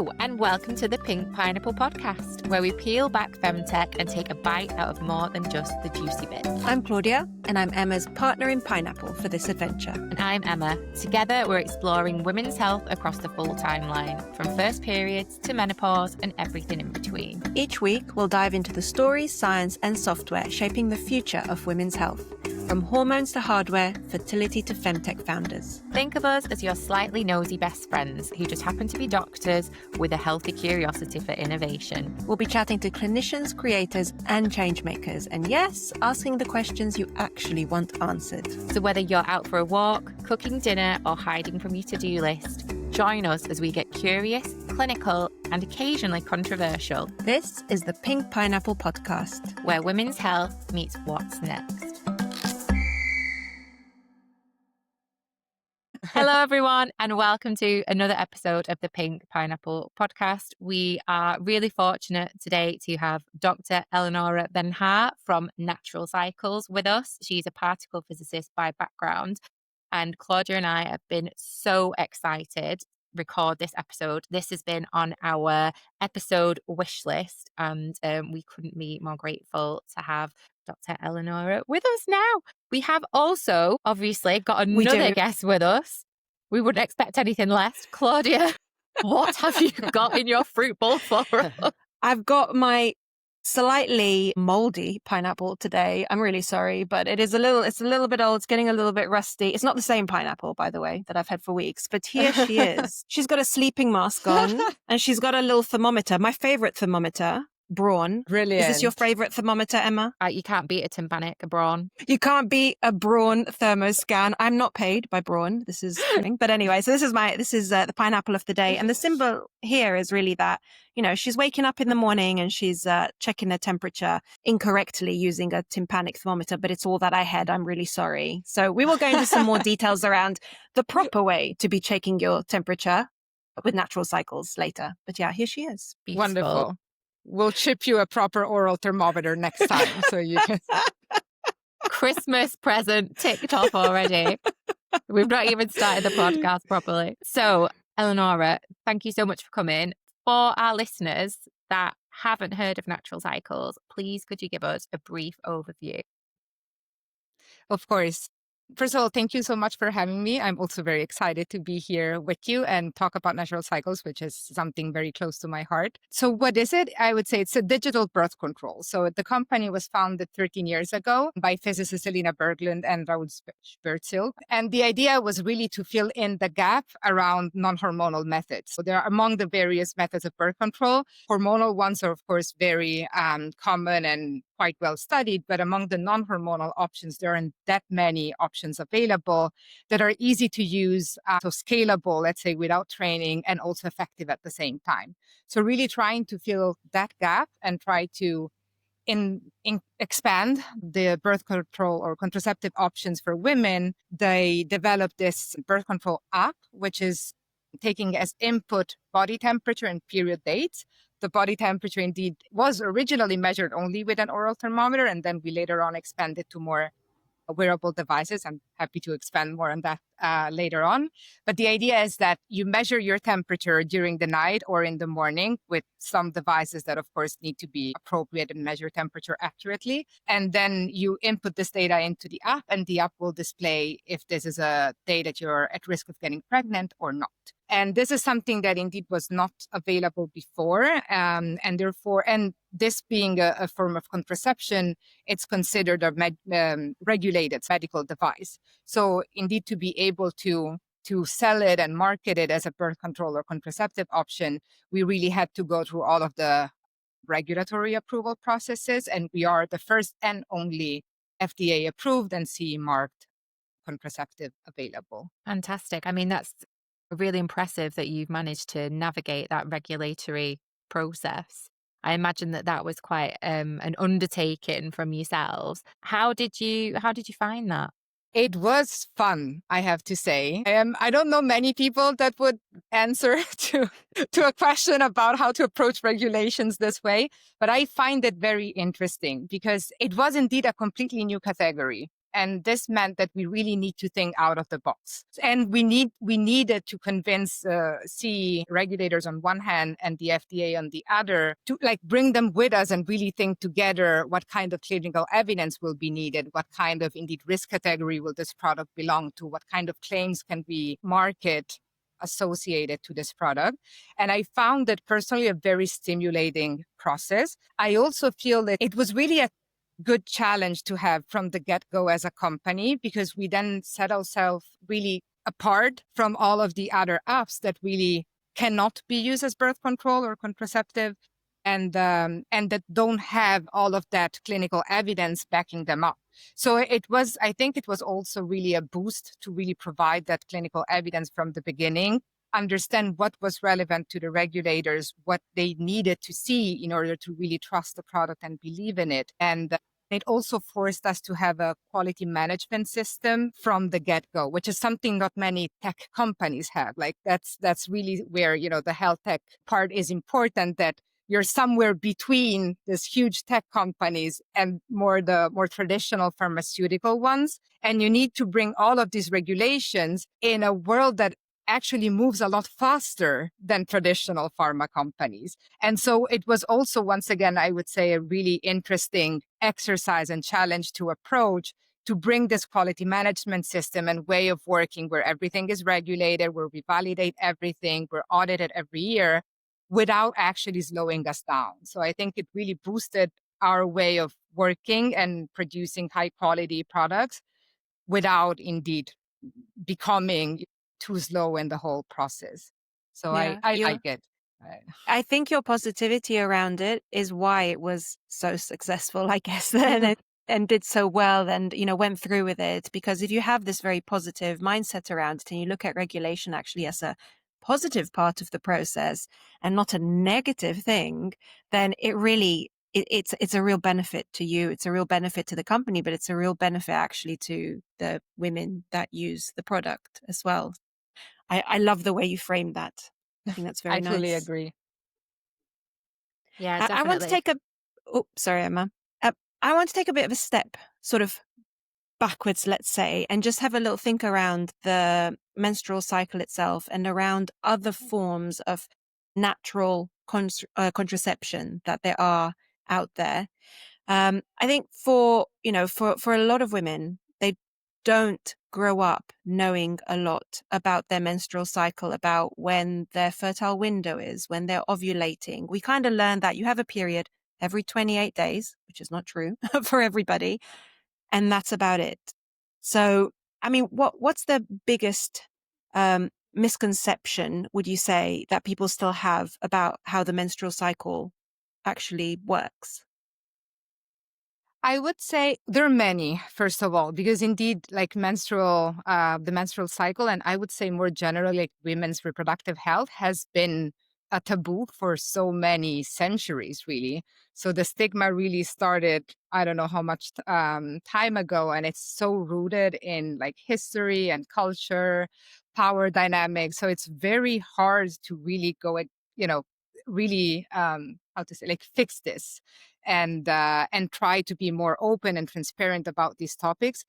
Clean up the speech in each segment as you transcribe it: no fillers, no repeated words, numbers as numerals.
Hello and welcome to the Pink Pineapple Podcast, where we peel back femtech and take a bite out of more than just the juicy bits. I'm Claudia, and I'm Emma's partner in Pineapple for this adventure. And I'm Emma. Together, we're exploring women's health across the full timeline, from first periods to menopause and everything in between. Each week, we'll dive into the stories, science, and software shaping the future of women's health, from hormones to hardware, fertility to femtech founders. Think of us as your slightly nosy best friends who just happen to be doctors with a healthy curiosity for innovation. We'll be chatting to clinicians, creators, and changemakers, and yes, asking the questions you actually want answered. So whether you're out for a walk, cooking dinner, or hiding from your to-do list, join us as we get curious, clinical, and occasionally controversial. This is the Pink Pineapple Podcast, where women's health meets what's next. Hello, everyone, and welcome to another episode of the Pink Pineapple Podcast. We are really fortunate today to have Dr. Eleonora Benhar from Natural Cycles with us. She's a particle physicist by background, and Claudia and I have been so excited to record this episode. This has been on our episode wish list, and we couldn't be more grateful to have Dr. Eleonora with us now. We have also, obviously, got another guest with us. We wouldn't expect anything less. Claudia, what have you got in your fruit bowl for us? I've got my slightly moldy pineapple today. I'm really sorry, but it's a little bit old. It's getting a little bit rusty. It's not the same pineapple, by the way, that I've had for weeks, but here she is. She's got a sleeping mask on and she's got a little thermometer, my favorite thermometer. Brawn. Brilliant. Is this your favorite thermometer, Emma? You can't beat a tympanic, a Brawn. You can't beat a Brawn thermoscan. I'm not paid by Brawn. This is kidding. But anyway, so this is the pineapple of the day. And the symbol here is really that, she's waking up in the morning and she's checking her temperature incorrectly using a tympanic thermometer, but it's all that I had. I'm really sorry. So we will go into some more details around the proper way to be checking your temperature with Natural Cycles later. But yeah, here she is. Beautiful. Wonderful. We'll ship you a proper oral thermometer next time so you can... Christmas present ticked off already. We've not even started the podcast properly. So, Eleonora, thank you so much for coming. For our listeners that haven't heard of Natural Cycles, please could you give us a brief overview? Of course. First of all, thank you so much for having me. I'm also very excited to be here with you and talk about Natural Cycles, which is something very close to my heart. So what is it? I would say it's a digital birth control. So the company was founded 13 years ago by physicists Helena Berglund and Raoul Spertzil. And the idea was really to fill in the gap around non-hormonal methods. So there are among the various methods of birth control. Hormonal ones are, of course, very common and quite well studied, but among the non-hormonal options, there aren't that many options available that are easy to use, so scalable, let's say, without training, and also effective at the same time. So really trying to fill that gap and try to expand the birth control or contraceptive options for women. They developed this birth control app, which is taking as input body temperature and period dates. The body temperature indeed was originally measured only with an oral thermometer, and then we later on expanded to more wearable devices. I'm happy to expand more on that later on. But the idea is that you measure your temperature during the night or in the morning with some devices that, of course, need to be appropriate and measure temperature accurately. And then you input this data into the app, and the app will display if this is a day that you're at risk of getting pregnant or not. And this is something that indeed was not available before. And this being a form of contraception, it's considered a regulated medical device. So indeed, to be able to sell it and market it as a birth control or contraceptive option, we really had to go through all of the regulatory approval processes. And we are the first and only FDA approved and CE marked contraceptive available. Fantastic. I mean, that's really impressive that you've managed to navigate that regulatory process. I imagine that was quite an undertaking from yourselves. How did you find that? It was fun, I have to say. I don't know many people that would answer to a question about how to approach regulations this way, but I find it very interesting because it was indeed a completely new category. And this meant that we really need to think out of the box. And we needed to convince CE regulators on one hand and the FDA on the other to bring them with us and really think together what kind of clinical evidence will be needed, what kind of indeed risk category will this product belong to, what kind of claims can we market associated to this product. And I found that personally a very stimulating process. I also feel that it was really a good challenge to have from the get-go as a company, because we then set ourselves really apart from all of the other apps that really cannot be used as birth control or contraceptive, and that don't have all of that clinical evidence backing them up. So I think it was also really a boost to really provide that clinical evidence from the beginning, understand what was relevant to the regulators, what they needed to see in order to really trust the product and believe in it. And it also forced us to have a quality management system from the get-go, which is something not many tech companies have. That's really where, the health tech part is important, that you're somewhere between these huge tech companies and the more traditional pharmaceutical ones. And you need to bring all of these regulations in a world that actually moves a lot faster than traditional pharma companies. And so it was also, once again, I would say, a really interesting exercise and challenge to approach, to bring this quality management system and way of working where everything is regulated, where we validate everything, we're audited every year, without actually slowing us down. So I think it really boosted our way of working and producing high quality products without indeed becoming too slow in the whole process. So Yeah, I like it. I think your positivity around it is why it was so successful, I guess, and did so well and, went through with it. Because if you have this very positive mindset around it and you look at regulation actually as a positive part of the process and not a negative thing, then it really, it's a real benefit to you. It's a real benefit to the company, but it's a real benefit actually to the women that use the product as well. I love the way you framed that. I think that's very I nice. fully agree. Yeah, I want to definitely. take sorry, Emma. I want to take a bit of a step sort of backwards, let's say, and just have a little think around the menstrual cycle itself and around other forms of natural contraception that there are out there. I think for a lot of women, they don't grow up knowing a lot about their menstrual cycle, about when their fertile window is, when they're ovulating. We kind of learn that you have a period every 28 days, which is not true for everybody. And that's about it. So, I mean, what's the biggest misconception, would you say, that people still have about how the menstrual cycle actually works? I would say there are many, first of all, because indeed, the menstrual cycle, and I would say more generally, women's reproductive health has been a taboo for so many centuries, really. So the stigma really started, I don't know how much time ago, and it's so rooted in history and culture, power dynamics. So it's very hard to really go at, really, how to say, fix this and try to be more open and transparent about these topics.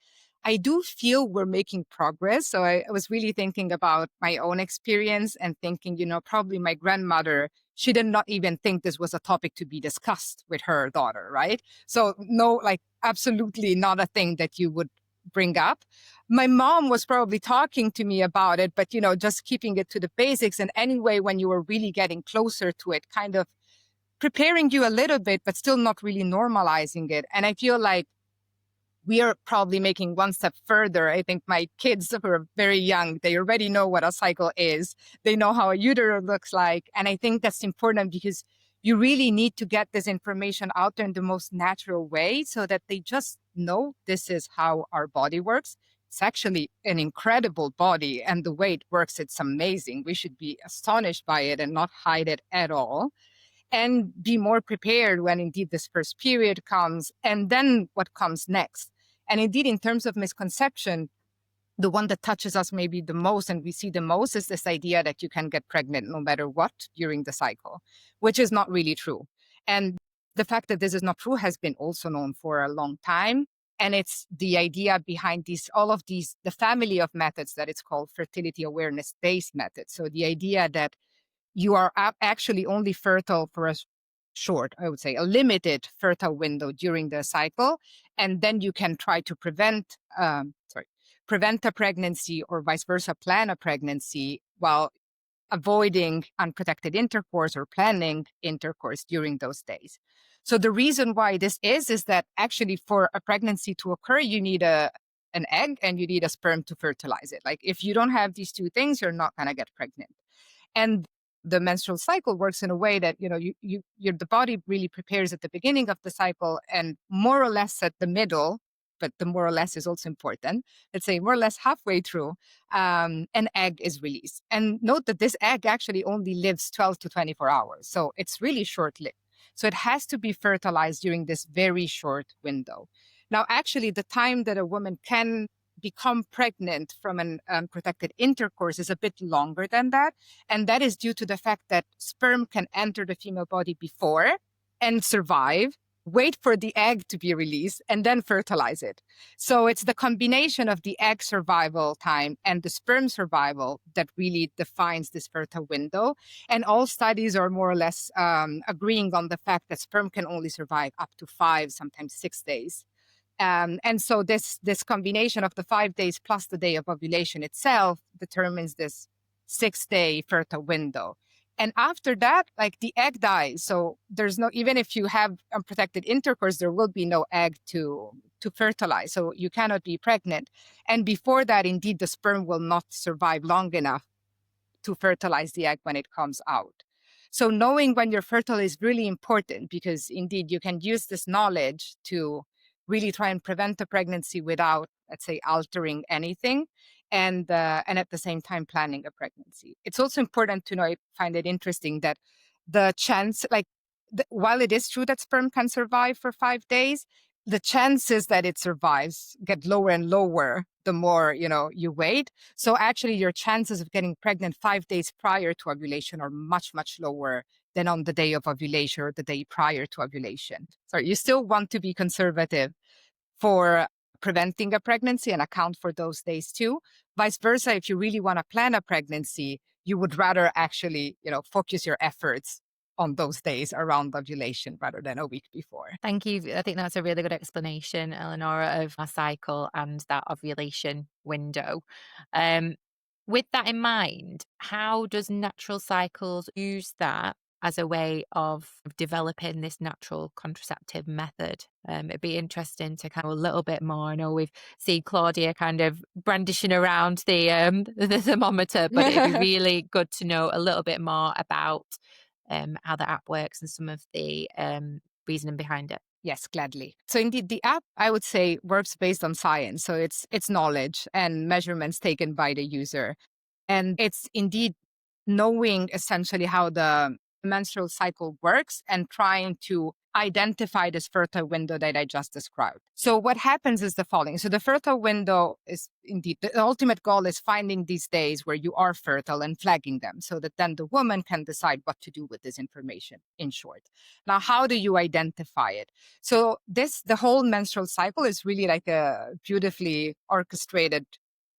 I do feel we're making progress. So I was really thinking about my own experience and thinking, probably my grandmother, she did not even think this was a topic to be discussed with her daughter, right? So no, absolutely not a thing that you would bring up. My mom was probably talking to me about it, but, just keeping it to the basics. And anyway, when you were really getting closer to it, kind of preparing you a little bit, but still not really normalizing it. And I feel like we are probably making one step further. I think my kids who are very young, they already know what a cycle is. They know how a uterus looks like. And I think that's important because you really need to get this information out there in the most natural way so that they just know this is how our body works. It's actually an incredible body, and the way it works, it's amazing. We should be astonished by it and not hide it at all, and be more prepared when indeed this first period comes and then what comes next. And indeed, in terms of misconception, the one that touches us maybe the most and we see the most is this idea that you can get pregnant no matter what during the cycle, which is not really true. And the fact that this is not true has been also known for a long time. And it's the idea behind the family of methods that it's called fertility awareness-based methods. So the idea that you are actually only fertile for a short, I would say, a limited fertile window during the cycle. And then you can try to prevent a pregnancy, or vice versa, plan a pregnancy while avoiding unprotected intercourse or planning intercourse during those days. So the reason why this is that actually for a pregnancy to occur, you need an egg and you need a sperm to fertilize it. Like if you don't have these two things, you're not going to get pregnant. And the menstrual cycle works in a way that, the body really prepares at the beginning of the cycle, and more or less at the middle, but the more or less is also important. Let's say more or less halfway through, an egg is released. And note that this egg actually only lives 12 to 24 hours. So it's really short-lived. So it has to be fertilized during this very short window. Now, actually, the time that a woman can become pregnant from an unprotected intercourse is a bit longer than that. And that is due to the fact that sperm can enter the female body before and survive, wait for the egg to be released, and then fertilize it. So it's the combination of the egg survival time and the sperm survival that really defines this fertile window. And all studies are more or less agreeing on the fact that sperm can only survive up to 5, sometimes 6 days. And so this combination of the 5 days plus the day of ovulation itself determines this 6-day fertile window. And after that, like, the egg dies. So there's no, even if you have unprotected intercourse, there will be no egg to fertilize. So you cannot be pregnant. And before that, indeed, the sperm will not survive long enough to fertilize the egg when it comes out. So knowing when you're fertile is really important, because indeed you can use this knowledge to really try and prevent the pregnancy without, let's say, altering anything, and at the same time planning a pregnancy. It's also important to know, I find it interesting that the chance, while it is true that sperm can survive for 5 days, the chances that it survives get lower and lower the more, you wait. So actually your chances of getting pregnant 5 days prior to ovulation are much, much lower than on the day of ovulation or the day prior to ovulation. So you still want to be conservative for preventing a pregnancy and account for those days too. Vice versa, if you really want to plan a pregnancy, you would rather actually, focus your efforts on those days around ovulation rather than a week before. Thank you. I think that's a really good explanation, Eleonora, of our cycle and that ovulation window. With that in mind, how does Natural Cycles use that as a way of developing this natural contraceptive method? It'd be interesting to kind of a little bit more. I know we've seen Claudia kind of brandishing around the thermometer, but it'd be really good to know a little bit more about how the app works and some of the reasoning behind it. Yes, gladly. So indeed, the app, I would say, works based on science. So it's knowledge and measurements taken by the user. And it's indeed knowing essentially how the menstrual cycle works and trying to identify this fertile window that I just described. So what happens is the following. So the fertile window is indeed, the ultimate goal is finding these days where you are fertile and flagging them so that then the woman can decide what to do with this information, in short. Now, how do you identify it? So the whole menstrual cycle is really like a beautifully orchestrated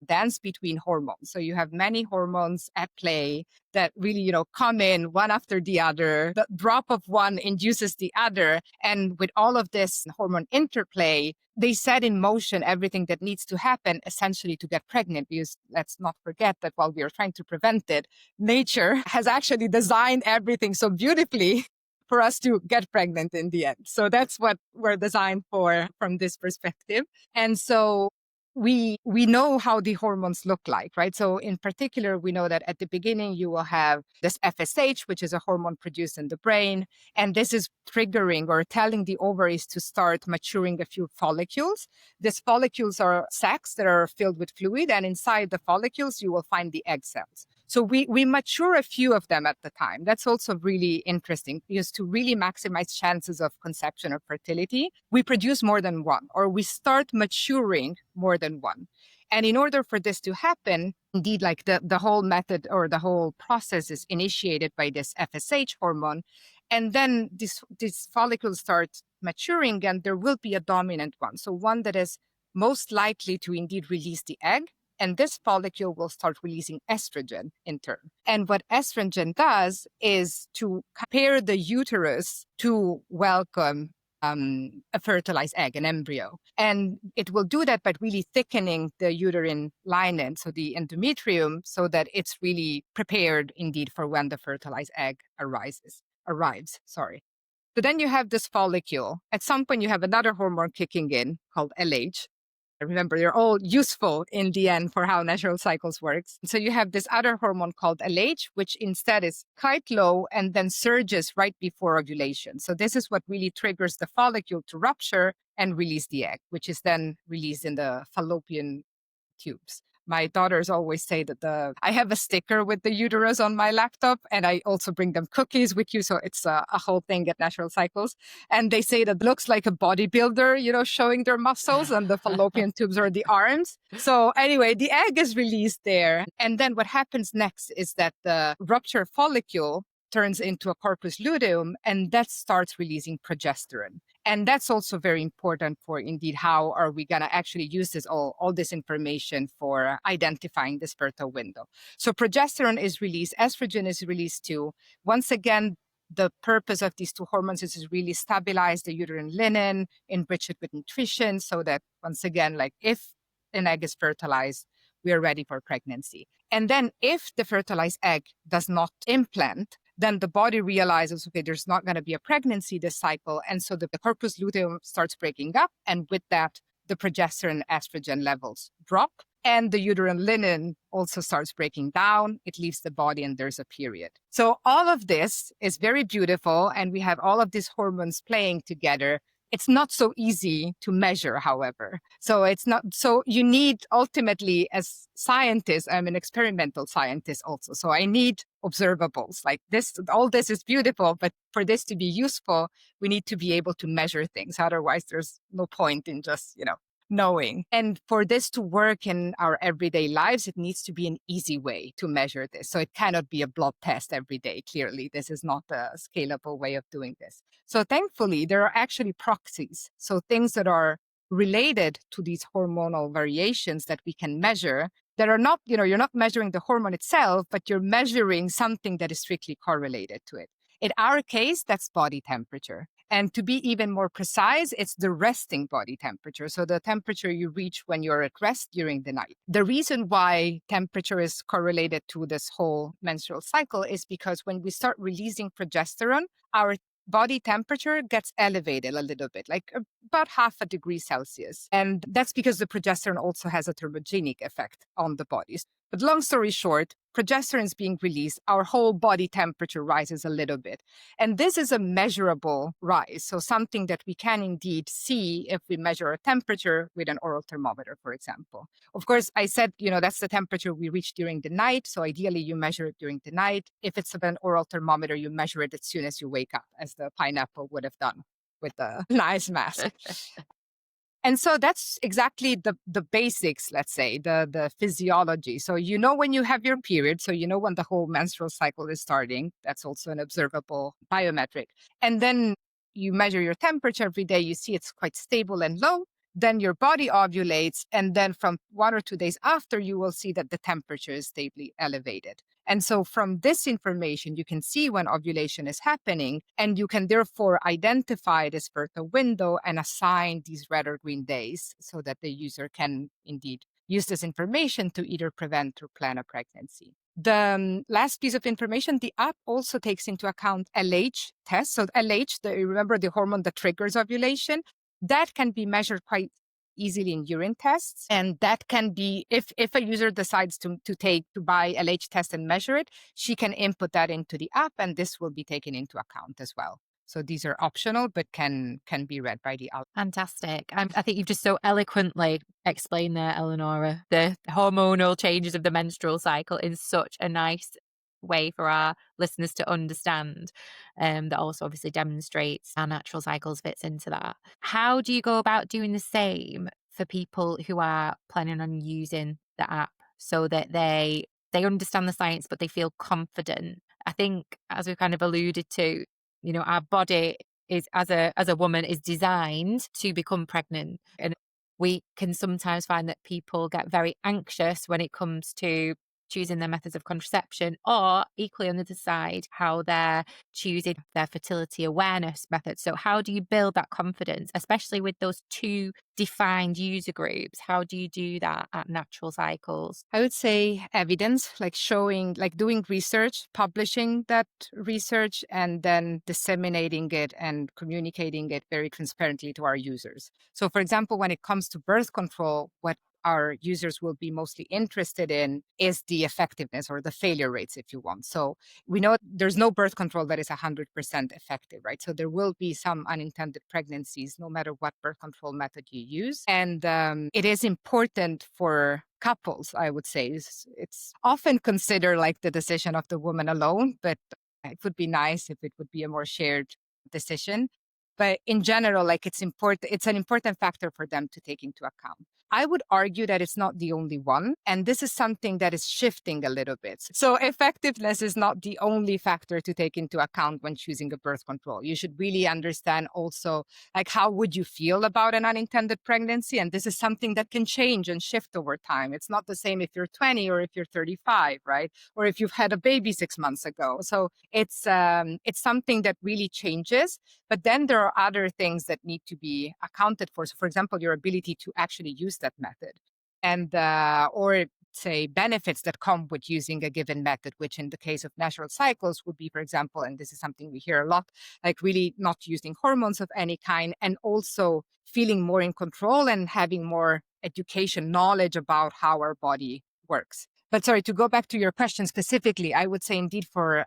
dance between hormones. So you have many hormones at play that really, come in one after the other. The drop of one induces the other. And with all of this hormone interplay, they set in motion everything that needs to happen essentially to get pregnant. Because let's not forget that while we are trying to prevent it, nature has actually designed everything so beautifully for us to get pregnant in the end. So that's what we're designed for from this perspective. And so we know how the hormones look like, right? So in particular, we know that at the beginning, you will have this FSH, which is a hormone produced in the brain. And this is triggering or telling the ovaries to start maturing a few follicles. These follicles are sacs that are filled with fluid. And inside the follicles, you will find the egg cells. So we mature a few of them at the time. That's also really interesting, because to really maximize chances of conception or fertility, we produce more than one, or we start maturing more than one. And in order for this to happen, indeed, like the whole method or the whole process is initiated by this FSH hormone. And then these follicles start maturing, and there will be a dominant one. So one that is most likely to indeed release the egg. And this follicle will start releasing estrogen in turn. And what estrogen does is to prepare the uterus to welcome a fertilized egg, an embryo. And it will do that by really thickening the uterine lining, so the endometrium, so that it's really prepared indeed for when the fertilized egg arrives. So then you have this follicle. At some point, you have another hormone kicking in called LH. Remember, they're all useful in the end for how natural cycles works. So you have this other hormone called LH, which instead is quite low and then surges right before ovulation. So this is what really triggers the follicle to rupture and release the egg, which is then released in the fallopian tubes. My daughters always say that I have a sticker with the uterus on my laptop, and I also bring them cookies with you. So it's a whole thing at Natural Cycles. And they say that it looks like a bodybuilder, showing their muscles, and the fallopian tubes are the arms. So anyway, the egg is released there. And then what happens next is that the rupture follicle turns into a corpus luteum, and that starts releasing progesterone. And that's also very important for indeed how are we going to actually use this all this information for identifying this fertile window. So progesterone is released, estrogen is released too. Once again, the purpose of these two hormones is to really stabilize the uterine linen, enrich it with nutrition, so that once again, like if an egg is fertilized, we are ready for pregnancy. And then if the fertilized egg does not implant, then the body realizes, okay, there's not going to be a pregnancy this cycle. And so the corpus luteum starts breaking up. And with that, the progesterone and estrogen levels drop. And the uterine linen also starts breaking down. It leaves the body and there's a period. So all of this is very beautiful. And we have all of these hormones playing together. It's not so easy to measure, however. So it's not, so you need ultimately as scientists, I'm an experimental scientist also. So I need observables like this. All this is beautiful, but for this to be useful, we need to be able to measure things. Otherwise, there's no point in just, knowing. And for this to work in our everyday lives, it needs to be an easy way to measure this. So it cannot be a blood test every day. Clearly, this is not a scalable way of doing this. So thankfully, there are actually proxies. So things that are related to these hormonal variations that we can measure that are not, you're not measuring the hormone itself, but you're measuring something that is strictly correlated to it. In our case, that's body temperature. And to be even more precise, it's the resting body temperature. So the temperature you reach when you're at rest during the night. The reason why temperature is correlated to this whole menstrual cycle is because when we start releasing progesterone, our body temperature gets elevated a little bit, like about 0.5 degree Celsius. And that's because the progesterone also has a thermogenic effect on the bodies. But long story short, progesterone is being released, our whole body temperature rises a little bit. And this is a measurable rise. So something that we can indeed see if we measure a temperature with an oral thermometer, for example. Of course, I said, that's the temperature we reach during the night. So ideally, you measure it during the night. If it's an oral thermometer, you measure it as soon as you wake up, as the pineapple would have done with the nice mask. And so that's exactly the basics, let's say, the physiology. So when you have your period, so when the whole menstrual cycle is starting. That's also an observable biometric. And then you measure your temperature every day. You see it's quite stable and low. Then your body ovulates. And then from 1 or 2 days after, you will see that the temperature is stably elevated. And so from this information, you can see when ovulation is happening, and you can therefore identify this fertile window and assign these red or green days so that the user can indeed use this information to either prevent or plan a pregnancy. The last piece of information, the app also takes into account LH tests. So LH, remember the hormone that triggers ovulation, that can be measured quite easily in urine tests. And that can be, if a user decides to buy LH test and measure it, she can input that into the app, and this will be taken into account as well. So these are optional, but can be read by the app. Fantastic. I think you've just so eloquently explained there, Eleonora, the hormonal changes of the menstrual cycle in such a nice way for our listeners to understand, that also obviously demonstrates how natural cycles fits into that. How do you go about doing the same for people who are planning on using the app so that they understand the science but they feel confident? I think, as we've kind of alluded to, our body is as a woman is designed to become pregnant. And we can sometimes find that people get very anxious when it comes to choosing their methods of contraception, or equally on the other side, how they're choosing their fertility awareness methods. So how do you build that confidence, especially with those two defined user groups? How do you do that at Natural Cycles? I would say evidence, like showing, like doing research, publishing that research, and then disseminating it and communicating it very transparently to our users. So, for example, when it comes to birth control, what our users will be mostly interested in is the effectiveness or the failure rates, if you want. So we know there's no birth control that is 100% effective, right? So there will be some unintended pregnancies, no matter what birth control method you use. And it is important for couples, I would say. It's often considered like the decision of the woman alone, but it would be nice if it would be a more shared decision. But in general, like it's an important factor for them to take into account. I would argue that it's not the only one. And this is something that is shifting a little bit. So effectiveness is not the only factor to take into account when choosing a birth control. You should really understand also, like, how would you feel about an unintended pregnancy? And this is something that can change and shift over time. It's not the same if you're 20 or if you're 35, right? Or if you've had a baby 6 months ago. So it's something that really changes. But then there are other things that need to be accounted for. So, for example, your ability to actually use that method, and or say benefits that come with using a given method, which in the case of Natural Cycles would be, for example, and this is something we hear a lot, like really not using hormones of any kind, and also feeling more in control and having more education, knowledge about how our body works. But sorry, to go back to your question specifically, I would say indeed for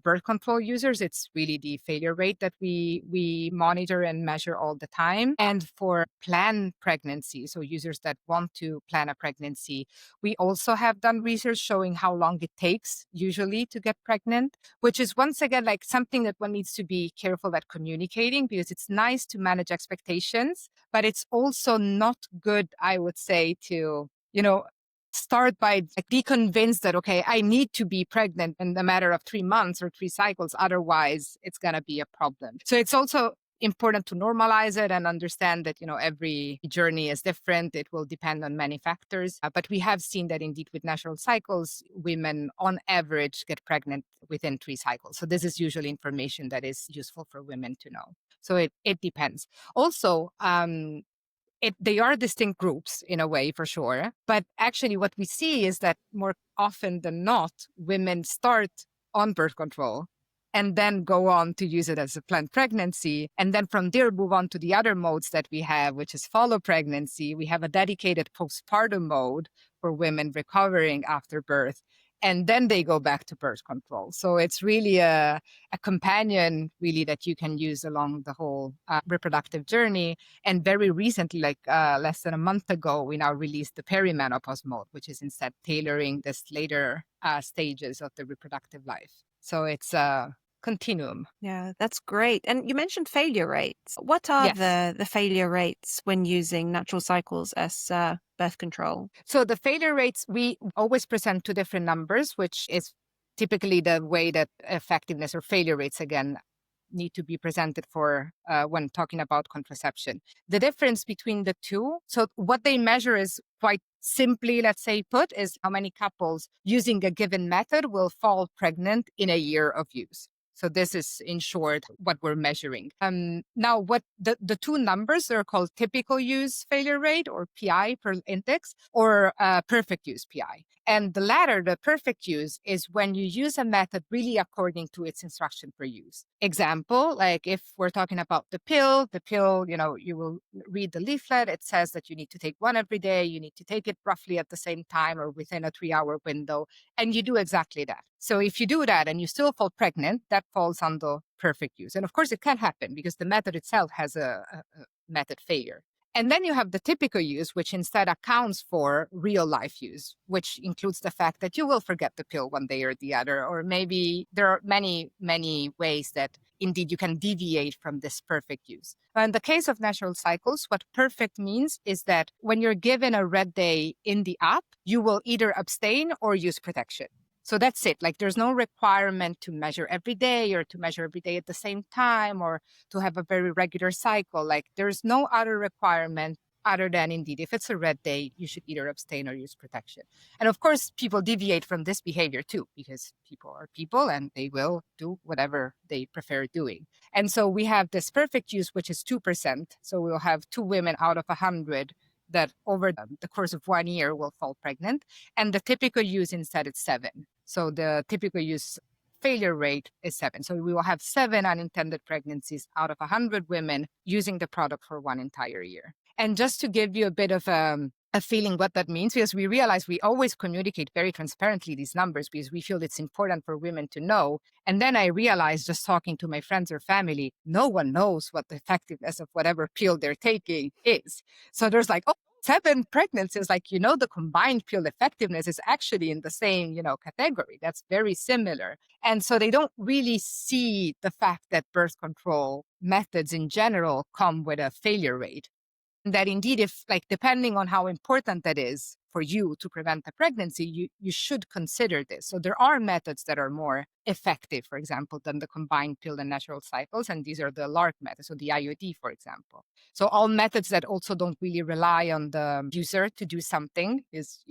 birth control users, it's really the failure rate that we monitor and measure all the time. And for planned pregnancy, so users that want to plan a pregnancy, we also have done research showing how long it takes usually to get pregnant, which is once again like something that one needs to be careful at communicating, because it's nice to manage expectations, but it's also not good, I would say, to, start by be convinced that, okay, I need to be pregnant in a matter of 3 months or 3 cycles. Otherwise, it's going to be a problem. So it's also important to normalize it and understand that, every journey is different. It will depend on many factors. But we have seen that indeed with Natural Cycles, women on average get pregnant within 3 cycles. So this is usually information that is useful for women to know. So it depends. Also, they are distinct groups in a way, for sure. But actually what we see is that more often than not, women start on birth control and then go on to use it as a planned pregnancy. And then from there, move on to the other modes that we have, which is follow pregnancy. We have a dedicated postpartum mode for women recovering after birth. And then they go back to birth control. So it's really a companion, really, that you can use along the whole reproductive journey. And very recently, like less than a month ago, we now released the perimenopause mode, which is instead tailoring this later stages of the reproductive life. So it's a continuum. Yeah, that's great. And you mentioned failure rates. What are Yes. the failure rates when using Natural Cycles as birth control? So the failure rates, we always present 2 different numbers, which is typically the way that effectiveness or failure rates, again, need to be presented for when talking about contraception. The difference between the two, so what they measure is quite simply, let's say put, is how many couples using a given method will fall pregnant in a year of use. So this is, in short, what we're measuring. Now, what the 2 numbers are called typical use failure rate, or PI per index, or perfect use PI. And the latter, the perfect use, is when you use a method really according to its instruction for use. Example, like if we're talking about the pill, you will read the leaflet. It says that you need to take 1 every day. You need to take it roughly at the same time or within a 3-hour window. And you do exactly that. So if you do that and you still fall pregnant, that falls under perfect use. And of course, it can happen because the method itself has a method failure. And then you have the typical use, which instead accounts for real life use, which includes the fact that you will forget the pill one day or the other, or maybe there are many, many ways that indeed you can deviate from this perfect use. Now, in the case of Natural Cycles, what perfect means is that when you're given a red day in the app, you will either abstain or use protection. So that's it. Like there's no requirement to measure every day or to measure every day at the same time or to have a very regular cycle. Like there's no other requirement other than indeed, if it's a red day, you should either abstain or use protection. And of course, people deviate from this behavior too, because people are people and they will do whatever they prefer doing. And so we have this perfect use, which is 2%. So we'll have 2 women out of 100 that over the course of 1 year will fall pregnant. And the typical use instead is 7. So the typical use failure rate is 7. So we will have 7 unintended pregnancies out of 100 women using the product for 1 entire year. And just to give you a bit of a feeling what that means, because we realize we always communicate very transparently these numbers because we feel it's important for women to know. And then I realized just talking to my friends or family, no one knows what the effectiveness of whatever pill they're taking is. So there's like, 7 pregnancies, like, the combined pill effectiveness is actually in the same, category. That's very similar. And so they don't really see the fact that birth control methods in general come with a failure rate. That indeed, if depending on how important that is for you to prevent a pregnancy, you should consider this. So there are methods that are more effective, for example, than the combined pill and natural cycles. And these are the LARC methods, so the IUD, for example. So all methods that also don't really rely on the user to do something, is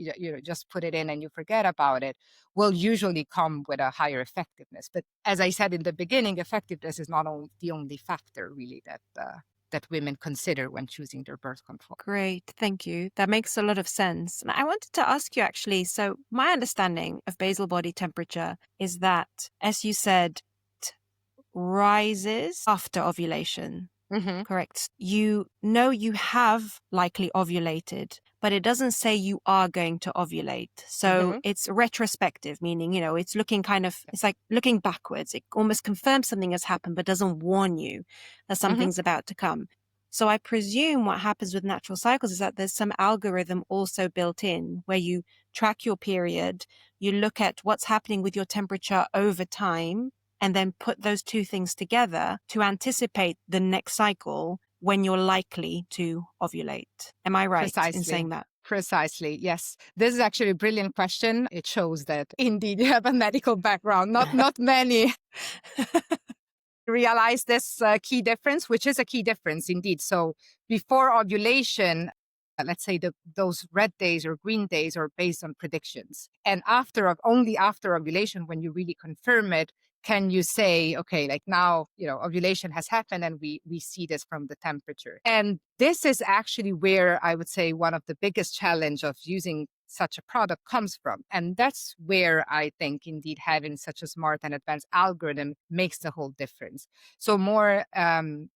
just put it in and you forget about it, will usually come with a higher effectiveness. But as I said in the beginning, effectiveness is not the only factor really that women consider when choosing their birth control. Great. Thank you. That makes a lot of sense. And I wanted to ask you actually, so my understanding of basal body temperature is that, as you said, it rises after ovulation. Mm-hmm. Correct. You know you have likely ovulated, but it doesn't say you are going to ovulate. So it's retrospective, meaning, it's looking it's like looking backwards. It almost confirms something has happened, but doesn't warn you that something's about to come. So I presume what happens with natural cycles is that there's some algorithm also built in where you track your period, you look at what's happening with your temperature over time, and then put those two things together to anticipate the next cycle when you're likely to ovulate. Am I right in saying that? Precisely, yes. This is actually a brilliant question. It shows that indeed you have a medical background. Not many realize this key difference, which is a key difference indeed. So before ovulation, let's say those red days or green days are based on predictions. And only after ovulation, when you really confirm it, can you say, okay, like now, ovulation has happened and we see this from the temperature. And this is actually where I would say one of the biggest challenge of using such a product comes from. And that's where I think indeed having such a smart and advanced algorithm makes the whole difference. So more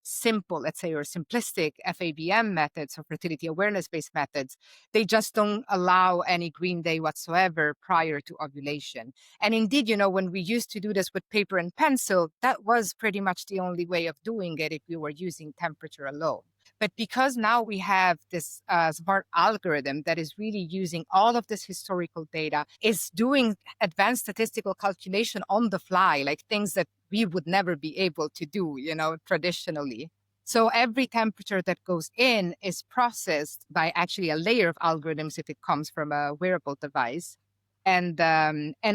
simple, let's say, or simplistic FABM methods or fertility awareness-based methods, they just don't allow any green day whatsoever prior to ovulation. And indeed, when we used to do this with paper and pencil, that was pretty much the only way of doing it if we were using temperature alone. But because now we have this smart algorithm that is really using all of this historical data, is doing advanced statistical calculation on the fly, like things that we would never be able to do, traditionally. So every temperature that goes in is processed by actually a layer of algorithms if it comes from a wearable device. And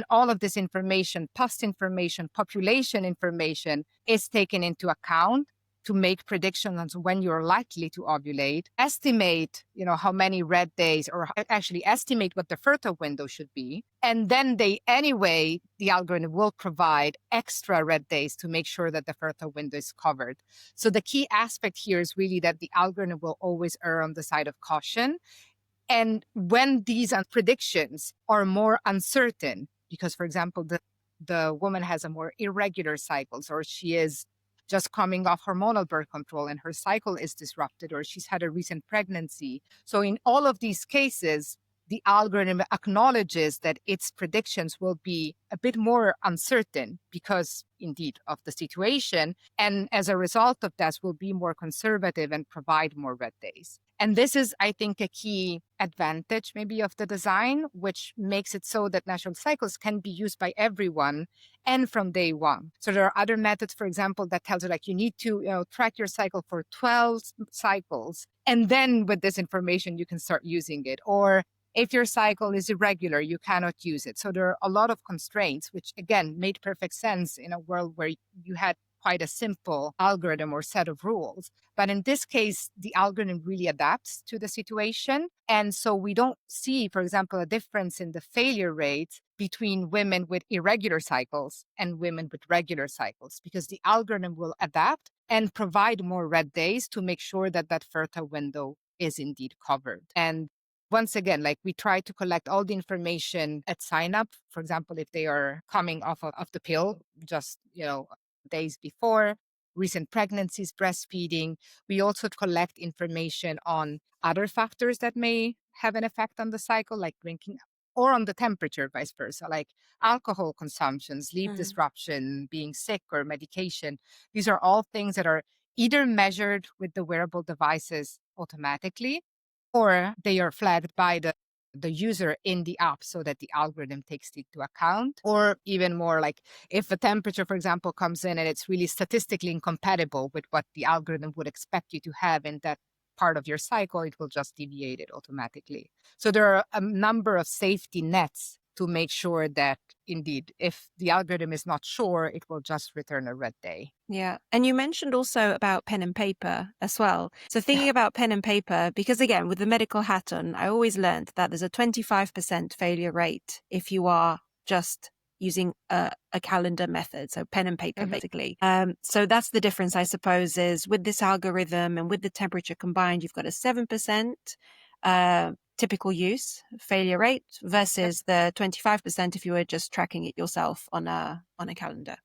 all of this information, past information, population information is taken into account to make predictions on when you're likely to ovulate, estimate, how many red days, or actually estimate what the fertile window should be. And then the algorithm will provide extra red days to make sure that the fertile window is covered. So the key aspect here is really that the algorithm will always err on the side of caution. And when these predictions are more uncertain, because, for example, the woman has a more irregular cycles, or she is just coming off hormonal birth control and her cycle is disrupted, or she's had a recent pregnancy. So in all of these cases, the algorithm acknowledges that its predictions will be a bit more uncertain because indeed of the situation. And as a result of that, will be more conservative and provide more red days. And this is, I think, a key advantage maybe of the design, which makes it so that natural cycles can be used by everyone and from day one. So there are other methods, for example, that tells you you need to track your cycle for 12 cycles. And then with this information, you can start using it. Or If your cycle is irregular, you cannot use it. So there are a lot of constraints, which again made perfect sense in a world where you had quite a simple algorithm or set of rules. But in this case, the algorithm really adapts to the situation. And so we don't see, for example, a difference in the failure rate between women with irregular cycles and women with regular cycles, because the algorithm will adapt and provide more red days to make sure that that fertile window is indeed covered. And once again, like we try to collect all the information at sign up. For example, if they are coming off of the pill, just, days before, recent pregnancies, breastfeeding. We also collect information on other factors that may have an effect on the cycle, like drinking or on the temperature, vice versa, like alcohol consumption, sleep disruption, being sick, or medication. These are all things that are either measured with the wearable devices automatically, or they are flagged by the user in the app so that the algorithm takes it into account. Or even more, like if a temperature, for example, comes in and it's really statistically incompatible with what the algorithm would expect you to have in that part of your cycle, it will just deviate it automatically. So there are a number of safety nets to make sure that indeed, if the algorithm is not sure, it will just return a red day. Yeah. And you mentioned also about pen and paper as well. So thinking about pen and paper, because again, with the medical hat on, I always learned that there's a 25% failure rate if you are just using a calendar method. So pen and paper, basically. So that's the difference, I suppose, is with this algorithm and with the temperature combined, you've got a 7% typical use failure rate versus the 25% if you were just tracking it yourself on a calendar.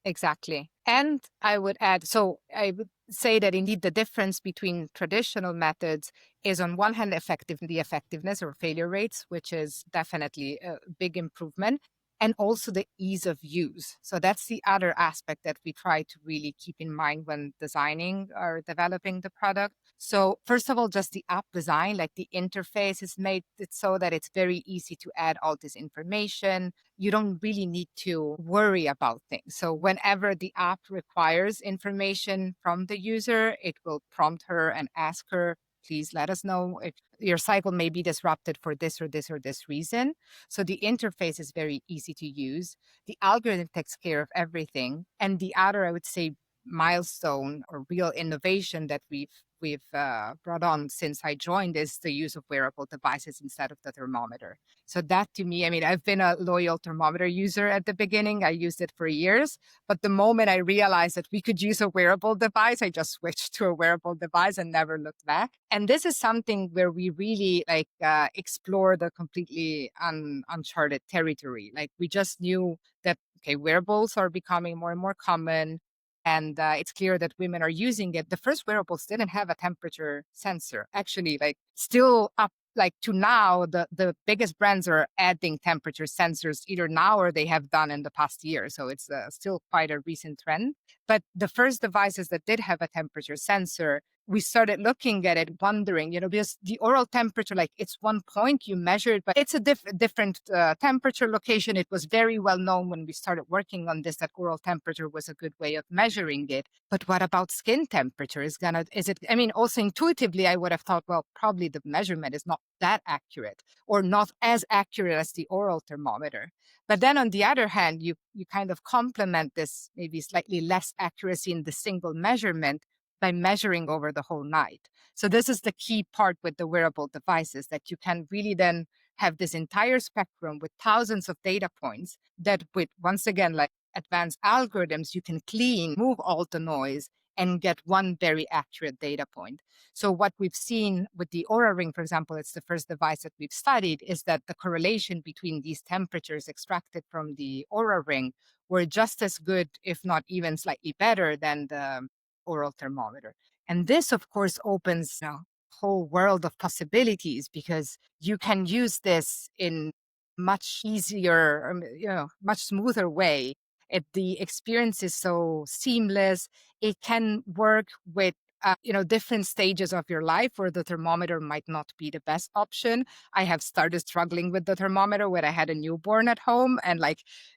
Exactly. And I would add, so I would say that indeed the difference between traditional methods is on one hand the effectiveness or failure rates, which is definitely a big improvement, and also the ease of use. So that's the other aspect that we try to really keep in mind when designing or developing the product. So first of all, just the app design, like the interface is made it so that it's very easy to add all this information. You don't really need to worry about things. So whenever the app requires information from the user, it will prompt her and ask her, please let us know if your cycle may be disrupted for this or this or this reason. So the interface is very easy to use. The algorithm takes care of everything. And the other, I would say, milestone or real innovation that we've brought on since I joined is the use of wearable devices instead of the thermometer. So that to me, I mean, I've been a loyal thermometer user at the beginning. I used it for years. But the moment I realized that we could use a wearable device, I just switched to a wearable device and never looked back. And this is something where we really explore the completely uncharted territory. Like we just knew that, okay, wearables are becoming more and more common. And it's clear that women are using it. The first wearables didn't have a temperature sensor. Actually, like still up like to now, the biggest brands are adding temperature sensors either now or they have done in the past year. So it's still quite a recent trend. But the first devices that did have a temperature sensor, we started looking at it, wondering, because the oral temperature, like it's one point you measure it, but it's a different temperature location. It was very well known when we started working on this that oral temperature was a good way of measuring it. But what about skin temperature? Also intuitively, I would have thought, well, probably the measurement is not that accurate or not as accurate as the oral thermometer. But then on the other hand, you kind of complement this maybe slightly less accuracy in the single measurement by measuring over the whole night. So this is the key part with the wearable devices, that you can really then have this entire spectrum with thousands of data points that with, once again, like advanced algorithms, you can move all the noise and get one very accurate data point. So what we've seen with the Oura Ring, for example, it's the first device that we've studied, is that the correlation between these temperatures extracted from the Oura Ring were just as good, if not even slightly better than the oral thermometer. And this, of course, opens a whole world of possibilities, because you can use this in much easier, much smoother way. The experience is so seamless. It can work with different stages of your life where the thermometer might not be the best option. I have started struggling with the thermometer when I had a newborn at home. And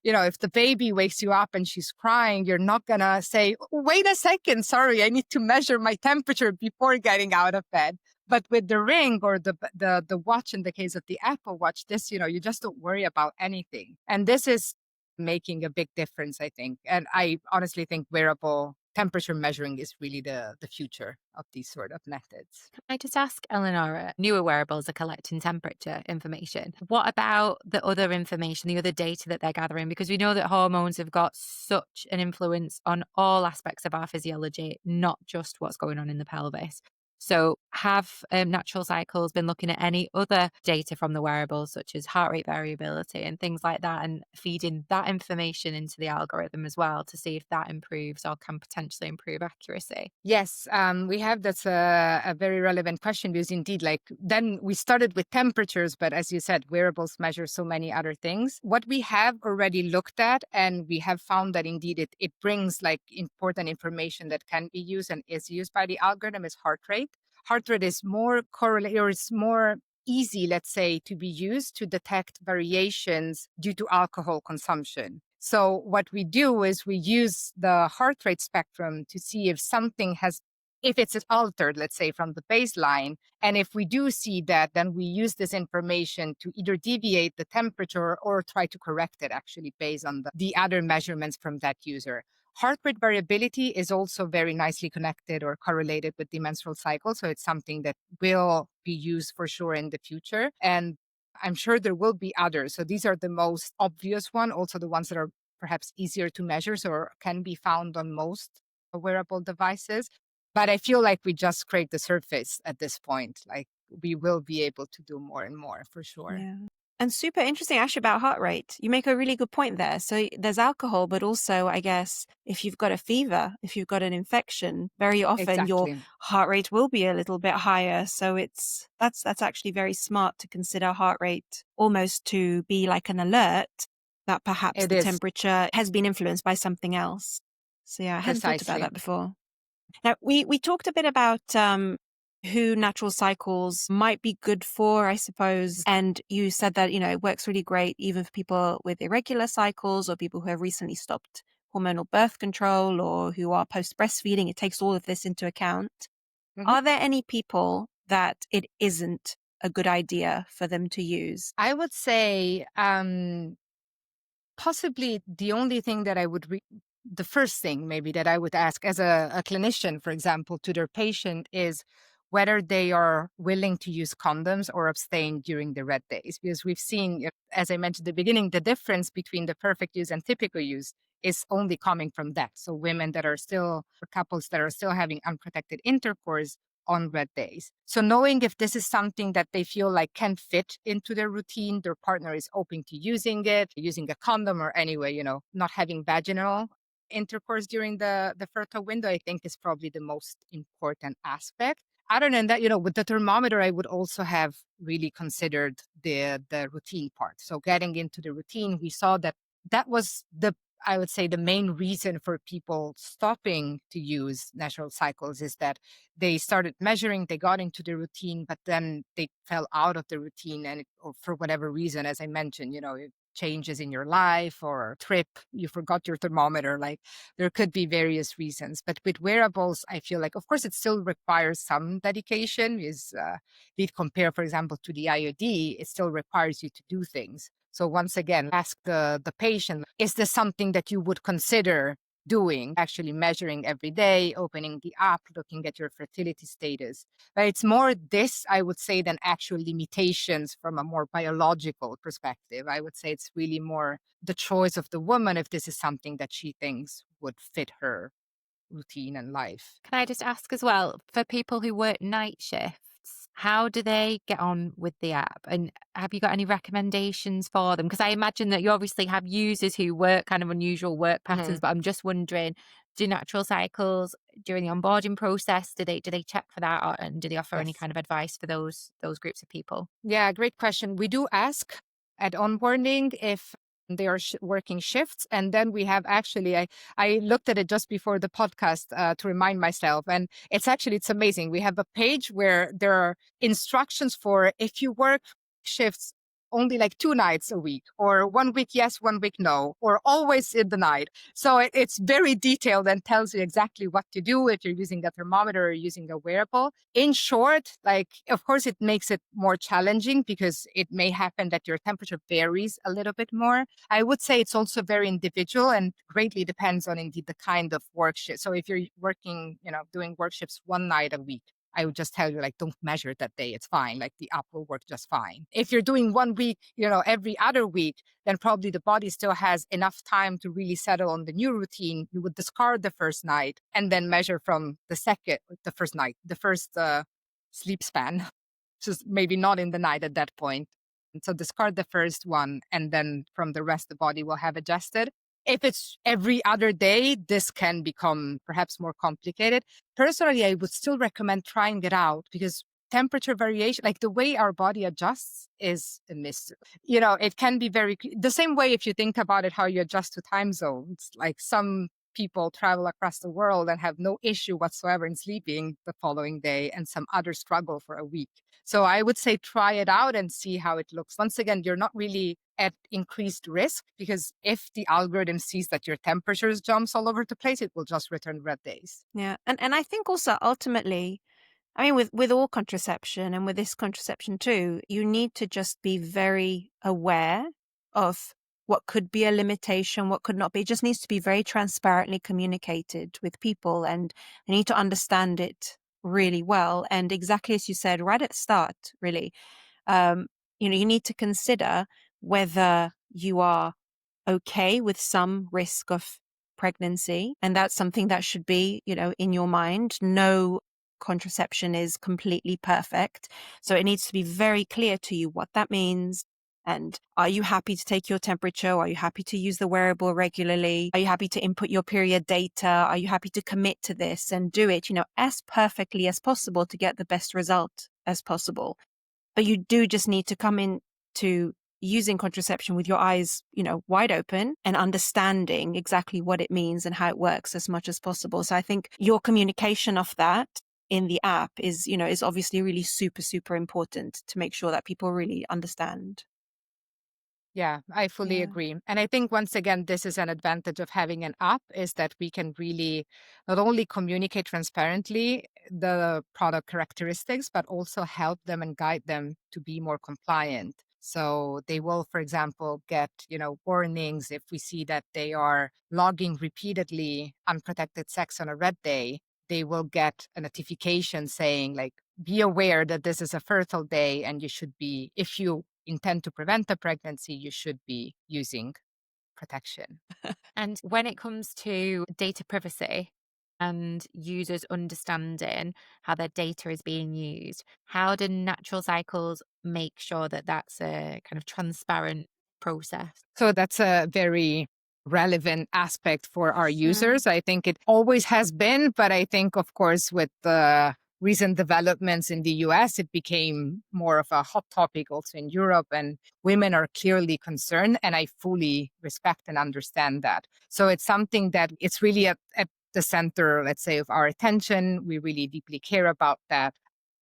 if the baby wakes you up and she's crying, you're not going to say, wait a second, sorry, I need to measure my temperature before getting out of bed. But with the ring or the watch, in the case of the Apple Watch, this, you just don't worry about anything. And this is making a big difference, I think. And I honestly think wearable temperature measuring is really the future of these sort of methods. Can I just ask, Eleonora, newer wearables are collecting temperature information. What about the other information, the other data that they're gathering? Because we know that hormones have got such an influence on all aspects of our physiology, not just what's going on in the pelvis. So have Natural Cycles been looking at any other data from the wearables, such as heart rate variability and things like that, and feeding that information into the algorithm as well to see if that improves or can potentially improve accuracy? Yes, we have. That's a very relevant question, because indeed, like, then we started with temperatures, but as you said, wearables measure so many other things. What we have already looked at, and we have found that indeed it brings like important information that can be used and is used by the algorithm, is heart rate. Heart rate is more correlated, or it's more easy, let's say, to be used to detect variations due to alcohol consumption. So what we do is we use the heart rate spectrum to see if something has, if it's altered, let's say, from the baseline. And if we do see that, then we use this information to either deviate the temperature or try to correct it, actually, based on the other measurements from that user. Heart rate variability is also very nicely connected or correlated with the menstrual cycle. So it's something that will be used for sure in the future. And I'm sure there will be others. So these are the most obvious one, also the ones that are perhaps easier to measure, or can be found on most wearable devices. But I feel like we just scraped the surface at this point. Like, we will be able to do more and more for sure. Yeah. And super interesting actually about heart rate. You make a really good point there. So there's alcohol, but also, I guess, if you've got a fever, if you've got an infection, very often your Exactly. heart rate will be a little bit higher. So that's actually very smart to consider heart rate almost to be like an alert that perhaps It the is temperature has been influenced by something else. So yeah, I hadn't thought about precisely. that before. Now, we talked a bit about who Natural Cycles might be good for, I suppose. And you said that, it works really great even for people with irregular cycles or people who have recently stopped hormonal birth control or who are post breastfeeding. It takes all of this into account. Mhm. Are there any people that it isn't a good idea for them to use? I would say possibly the only thing that I would, the first thing maybe that I would ask as a clinician, for example, to their patient is whether they are willing to use condoms or abstain during the red days. Because we've seen, as I mentioned at the beginning, the difference between the perfect use and typical use is only coming from that. So women that are still, or couples that are still having unprotected intercourse on red days. So knowing if this is something that they feel like can fit into their routine, their partner is open to using it, using a condom, or anyway, not having vaginal intercourse during the fertile window, I think is probably the most important aspect. Other than that, with the thermometer, I would also have really considered the routine part. So getting into the routine, we saw that was I would say the main reason for people stopping to use Natural Cycles is that they started measuring, they got into the routine, but then they fell out of the routine, and or for whatever reason, as I mentioned, changes in your life or trip, you forgot your thermometer. Like, there could be various reasons. But with wearables, I feel like, of course, it still requires some dedication. Is if compare, for example, to the IOD, it still requires you to do things. So once again, ask the patient, is this something that you would consider doing, actually measuring every day, opening the app, looking at your fertility status? But it's more this, I would say, than actual limitations from a more biological perspective. I would say it's really more the choice of the woman if this is something that she thinks would fit her routine and life. Can I just ask as well, for people who work night shifts, how do they get on with the app? And have you got any recommendations for them? Because I imagine that you obviously have users who work kind of unusual work patterns, but I'm just wondering, do Natural Cycles during the onboarding process, do they check for that, and do they offer any Yes. kind of advice for those groups of people? Yeah, great question. We do ask at onboarding if they are working shifts. And then we have actually, I looked at it just before the podcast to remind myself. And it's amazing. We have a page where there are instructions for if you work shifts only like 2 nights a week, or 1 week yes, 1 week no, or always in the night. So it's very detailed and tells you exactly what to do if you're using a thermometer or using a wearable. In short, like, of course, it makes it more challenging because it may happen that your temperature varies a little bit more. I would say it's also very individual and greatly depends on indeed the kind of work shift. So if you're working, doing work shifts 1 night a week, I would just tell you, like, don't measure it that day. It's fine. Like, the app will work just fine. If you're doing 1 week, every other week, then probably the body still has enough time to really settle on the new routine. You would discard the first night and then measure from the first sleep span, just maybe not in the night at that point. And so discard the first one, and then from the rest, the body will have adjusted. If it's every other day, this can become perhaps more complicated. Personally, I would still recommend trying it out because temperature variation, like the way our body adjusts, is a mystery. It can be the same way if you think about it, how you adjust to time zones. Like, some people travel across the world and have no issue whatsoever in sleeping the following day, and some others struggle for a week. So I would say try it out and see how it looks. Once again, you're not really at increased risk, because if the algorithm sees that your temperatures jumps all over the place, it will just return red days. Yeah. And I think also ultimately, I mean, with all contraception and with this contraception too, you need to just be very aware of what could be a limitation, what could not be. It just needs to be very transparently communicated with people, and they need to understand it really well. And exactly as you said, right at the start, really, you need to consider whether you are okay with some risk of pregnancy. And that's something that should be, in your mind. No contraception is completely perfect. So it needs to be very clear to you what that means. And are you happy to take your temperature? Are you happy to use the wearable regularly? Are you happy to input your period data? Are you happy to commit to this and do it, as perfectly as possible to get the best result as possible? But you do just need to come into using contraception with your eyes, wide open, and understanding exactly what it means and how it works as much as possible. So I think your communication of that in the app is obviously really super, super important to make sure that people really understand. Yeah, I fully agree. And I think, once again, this is an advantage of having an app, is that we can really not only communicate transparently the product characteristics, but also help them and guide them to be more compliant. So they will, for example, get, warnings if we see that they are logging repeatedly unprotected sex on a red day. They will get a notification saying, like, be aware that this is a fertile day, and you should be, if you intend to prevent a pregnancy, you should be using protection. And when it comes to data privacy and users understanding how their data is being used, how do Natural Cycles make sure that that's a kind of transparent process? So that's a very relevant aspect for our users. I think it always has been, but I think, of course, with the recent developments in the US, it became more of a hot topic also in Europe, and women are clearly concerned, and I fully respect and understand that. So it's something that it's really at the center, let's say, of our attention. We really deeply care about that.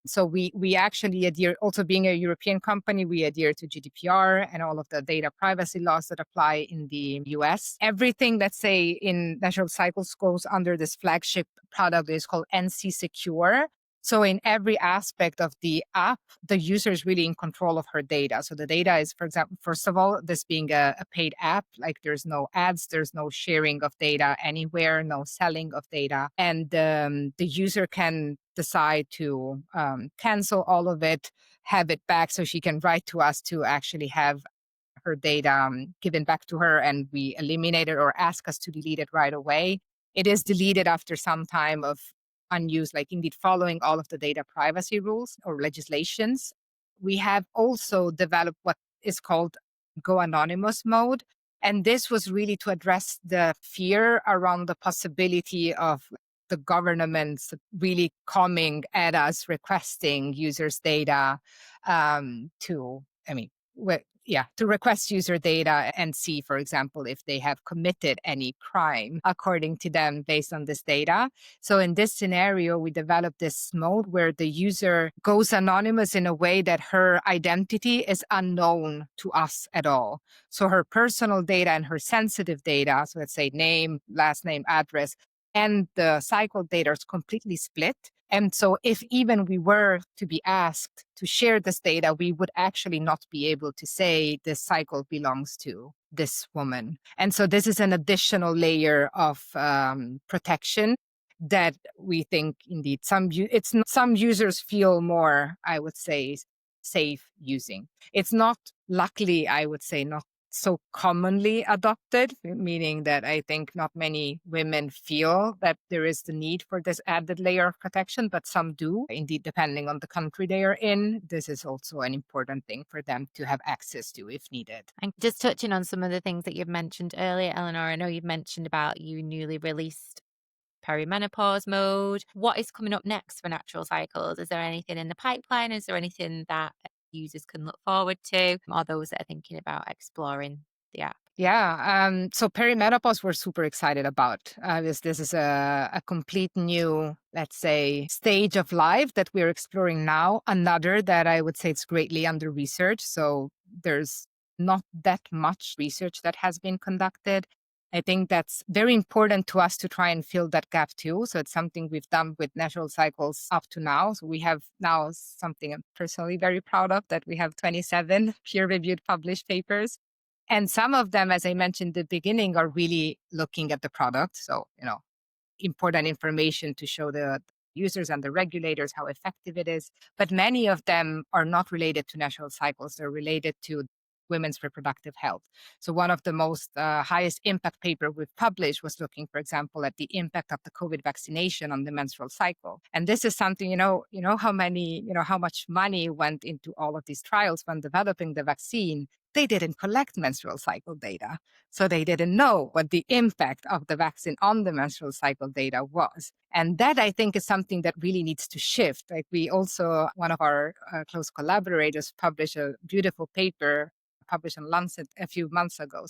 So we actually adhere, also being a European company, we adhere to GDPR and all of the data privacy laws that apply in the US. Everything, let's say, in Natural Cycles goes under this flagship product that is called NC Secure. So in every aspect of the app, the user is really in control of her data. So the data is, for example, first of all, this being a paid app, like, there's no ads, there's no sharing of data anywhere, no selling of data. And the user can decide to cancel all of it, have it back, so she can write to us to actually have her data given back to her, and we eliminate it or ask us to delete it right away. It is deleted after some time of unused, like, indeed following all of the data privacy rules or legislations. We have also developed what is called Go Anonymous mode. And this was really to address the fear around the possibility of the governments really coming at us, requesting users' data to request user data and see, for example, if they have committed any crime according to them based on this data. So in this scenario, we developed this mode where the user goes anonymous in a way that her identity is unknown to us at all. So her personal data and her sensitive data, so let's say name, last name, address, and the cycle data is completely split. And so if even we were to be asked to share this data, we would actually not be able to say this cycle belongs to this woman. And so this is an additional layer of protection that we think indeed some users feel more, I would say, safe using. It's not, luckily, I would say, not so commonly adopted, meaning that I think not many women feel that there is the need for this added layer of protection, but some do. Indeed, depending on the country they are in, this is also an important thing for them to have access to if needed. And just touching on some of the things that you've mentioned earlier, Eleonora, I know you've mentioned about you newly released perimenopause mode. What is coming up next for natural cycles? Is there anything in the pipeline? Is there anything that users can look forward to, or those that are thinking about exploring the app? Yeah, so perimenopause we're super excited about. This is a complete new, let's say, stage of life that we're exploring now. Another that I would say it's greatly under research. So there's not that much research that has been conducted. I think that's very important to us to try and fill that gap too. So it's something we've done with natural cycles up to now. So we have now something I'm personally very proud of, that we have 27 peer-reviewed published papers. And some of them, as I mentioned at the beginning, are really looking at the product. So, important information to show the users and the regulators how effective it is. But many of them are not related to natural cycles. They're related to women's reproductive health. So one of the most highest impact paper we've published was looking, for example, at the impact of the COVID vaccination on the menstrual cycle. And this is something, how much money went into all of these trials when developing the vaccine. They didn't collect menstrual cycle data. So they didn't know what the impact of the vaccine on the menstrual cycle data was. And that, I think, is something that really needs to shift. Like we also, one of our close collaborators published a beautiful paper published in Lancet a few months ago,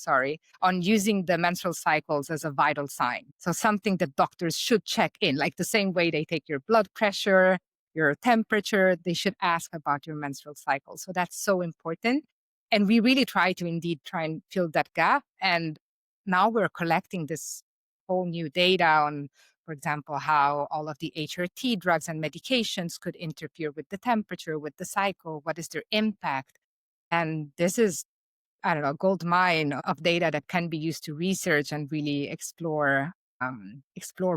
on using the menstrual cycles as a vital sign. So something that doctors should check in, like the same way they take your blood pressure, your temperature, they should ask about your menstrual cycle. So that's so important. And we really try and fill that gap. And now we're collecting this whole new data on, for example, how all of the HRT drugs and medications could interfere with the temperature, with the cycle, what is their impact. And this is, a gold mine of data that can be used to research and really explore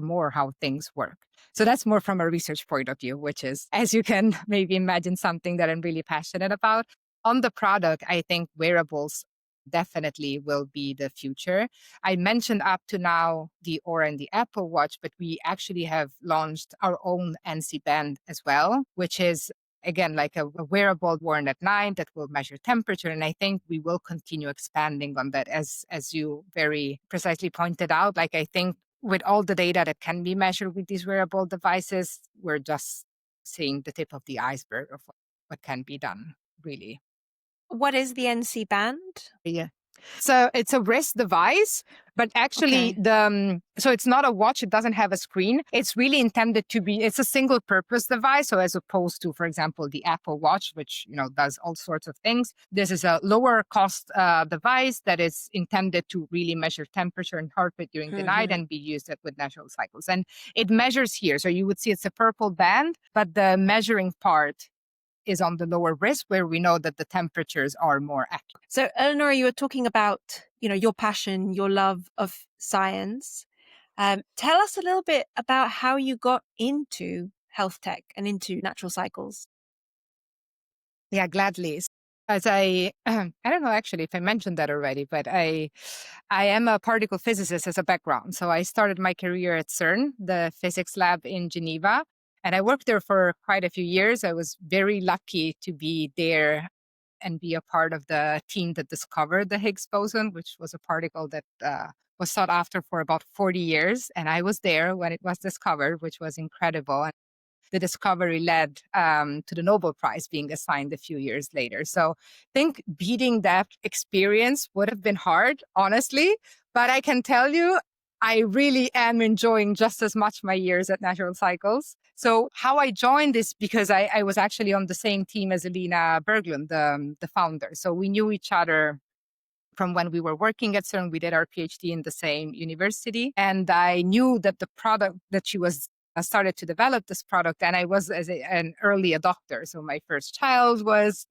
more how things work. So that's more from a research point of view, which is, as you can maybe imagine, something that I'm really passionate about. On the product, I think wearables definitely will be the future. I mentioned up to now the Oura and the Apple Watch, but we actually have launched our own NC band as well, which is, again, like a wearable worn at night that will measure temperature. And I think we will continue expanding on that, as you very precisely pointed out. Like, I think with all the data that can be measured with these wearable devices, we're just seeing the tip of the iceberg of what can be done, really. What is the NC band? Yeah. So it's a wrist device, but actually so it's not a watch. It doesn't have a screen. It's really intended to be, it's a single purpose device. So as opposed to, for example, the Apple Watch, which, does all sorts of things. This is a lower cost device that is intended to really measure temperature and heart rate during the night and be used with natural cycles. And it measures here. So you would see it's a purple band, but the measuring part is on the lower wrist, where we know that the temperatures are more accurate. So, Eleonora, you were talking about, your passion, your love of science. Tell us a little bit about how you got into health tech and into natural cycles. Yeah, gladly. As I don't know actually if I mentioned that already, but I am a particle physicist as a background. So I started my career at CERN, the physics lab in Geneva. And I worked there for quite a few years. I was very lucky to be there and be a part of the team that discovered the Higgs boson, which was a particle that was sought after for about 40 years. And I was there when it was discovered, which was incredible. the discovery led to the Nobel Prize being assigned a few years later. So I think beating that experience would have been hard, honestly, but I can tell you, I really am enjoying just as much my years at Natural Cycles. So how I joined is because I was actually on the same team as Elina Berglund, the founder. So we knew each other from when we were working at CERN. We did our PhD in the same university. And I knew that the product that she was started to develop this product, and I was an early adopter. So my first child was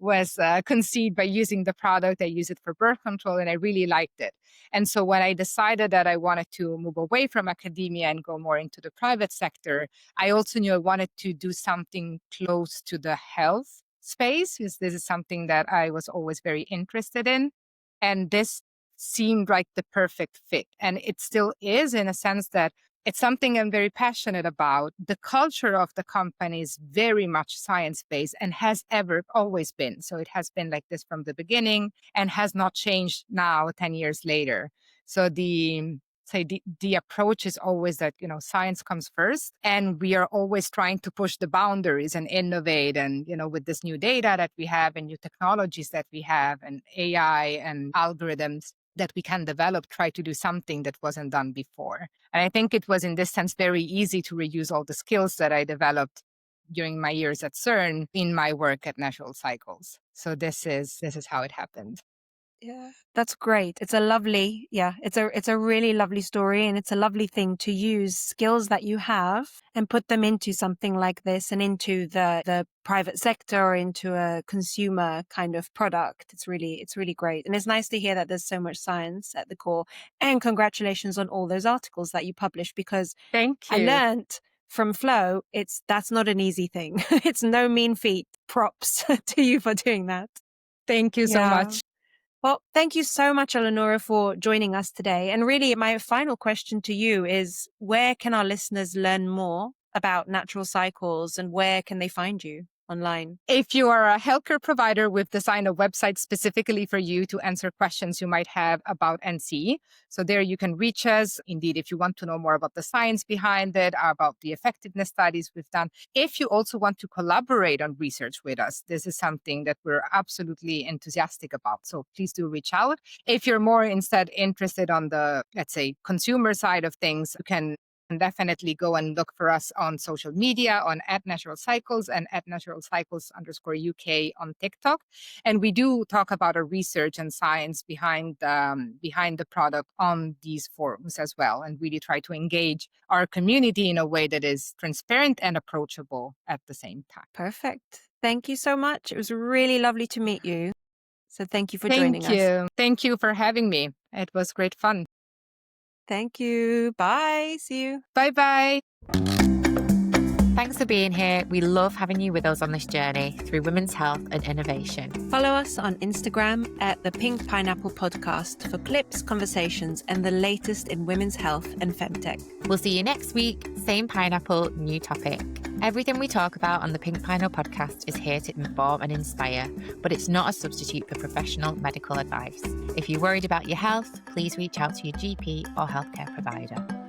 conceived by using the product. I used it for birth control, and I really liked it. And so when I decided that I wanted to move away from academia and go more into the private sector, I also knew I wanted to do something close to the health space, because this is something that I was always very interested in. And this seemed like the perfect fit. And it still is, in a sense that it's something I'm very passionate about. The culture of the company is very much science-based and has always been. So it has been like this from the beginning and has not changed now 10 years later. So the approach is always that, science comes first, and we are always trying to push the boundaries and innovate. And, with this new data that we have and new technologies that we have and AI and algorithms that we can develop, try to do something that wasn't done before. And I think it was in this sense very easy to reuse all the skills that I developed during my years at CERN in my work at Natural Cycles. So this is how it happened. Yeah, that's great. It's a really lovely story, and it's a lovely thing to use skills that you have and put them into something like this and into the private sector or into a consumer kind of product. It's really great. And it's nice to hear that there's so much science at the core. And congratulations on all those articles that you published, because Thank you. I learned from Flo, that's not an easy thing. It's no mean feat. Props to you for doing that. Thank you so much. Well, thank you so much, Eleonora, for joining us today. And really, my final question to you is, where can our listeners learn more about Natural Cycles, and where can they find you online? If you are a healthcare provider, we've designed a website specifically for you to answer questions you might have about NC. So there you can reach us. Indeed, if you want to know more about the science behind it, about the effectiveness studies we've done. If you also want to collaborate on research with us, this is something that we're absolutely enthusiastic about. So please do reach out. If you're more instead interested on the, let's say, consumer side of things, you can definitely go and look for us on social media on @naturalcycles and @naturalcycles_UK on TikTok. And we do talk about our research and science behind the product on these forums as well, and really try to engage our community in a way that is transparent and approachable at the same time. Perfect. Thank you so much. It was really lovely to meet you. So thank you for joining us. Thank you for having me. It was great fun. Thank you. Bye. See you. Bye-bye. Thanks for being here. We love having you with us on this journey through women's health and innovation. Follow us on Instagram @The Pink Pineapple Podcast for clips, conversations, and the latest in women's health and femtech. We'll see you next week. Same pineapple, new topic. Everything we talk about on the Pink Pineapple Podcast is here to inform and inspire, but it's not a substitute for professional medical advice. If you're worried about your health, please reach out to your GP or healthcare provider.